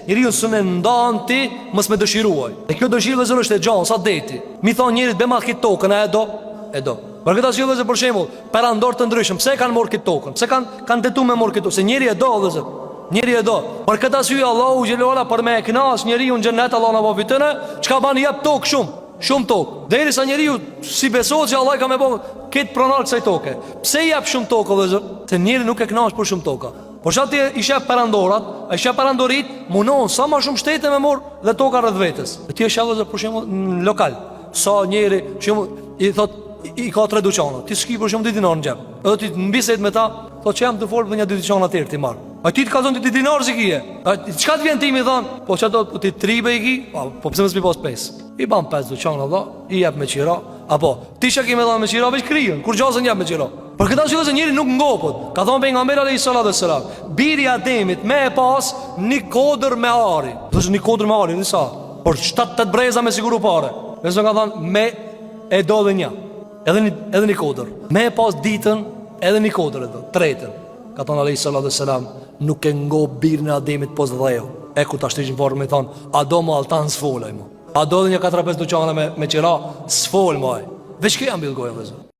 njeriu s'e ndan ti mos me dëshiruaj. E kjo dëshirë vëzër është e gjanë, sa deti. Mi thon njerit be ma këtë tokën, e do? E do. Për këtë arsye vëzër, për shembull, perandor të ndryshëm, pse kanë marrë këtë tokën? Pse kanë detu me marrë këtë tokën? Se njeri e do vëzër. Njeri e do. Për këtë arsye Allahu xhelalu për me e kënaq njeriu në xhennet, Allah na po fitën, çka bën jep tokë shumë tokë. Derisa njeriu si besohet se Allah ka më bën këtë pronar kësaj toke. Pse jep shumë tokë vëzër? Se njeriu nuk e kënaq për shumë tokë. Por çati i shef perandorat, ai shef perandorit, munon sa më shumë shtete me mor dhe toka rreth vetes. Ti e shef vëzër për shembull në lokal. Sa njeri, për shembull, i thot i ka 3 dyqana. Ti s'ki për shembull 2 dinar në xhep. Edhe ti në bisedë me ta, thot që jam të folur për një 2 dyqana të tjerë ti marr. A ti të ka thonë 2 dinar si kije? Çka të vjen ti mi thon? Po çato ti tribe i ki? Po pse mos mi pas 5? I ban 5 dyqana valla, i jap me qira. Apo ti çka ke më dhënë me qira veç krijon? Kur gjasën jap me qira. Për këtë arsye se njëri nuk ngopet. Ka thonë pejgamberi alayhis salam, biri i Ademit me e pas një kodër me ari. Do të një kodër me ari, disa. Por 7-8 breza me siguru pare. Nëse ka thonë me e do dhe një. Edhe një kodër. Me e pas ditën edhe një kodër edhe, tretën. Ka thonë alayhis salam, nuk e ngop birin e Ademit pos dheu. E ku ta shtishin formë me thonë, a do më altan s'folaj më. A do dhe një 4-5 duqana me qira, s'fol më. Veç kjo jam bil gojë vëzë.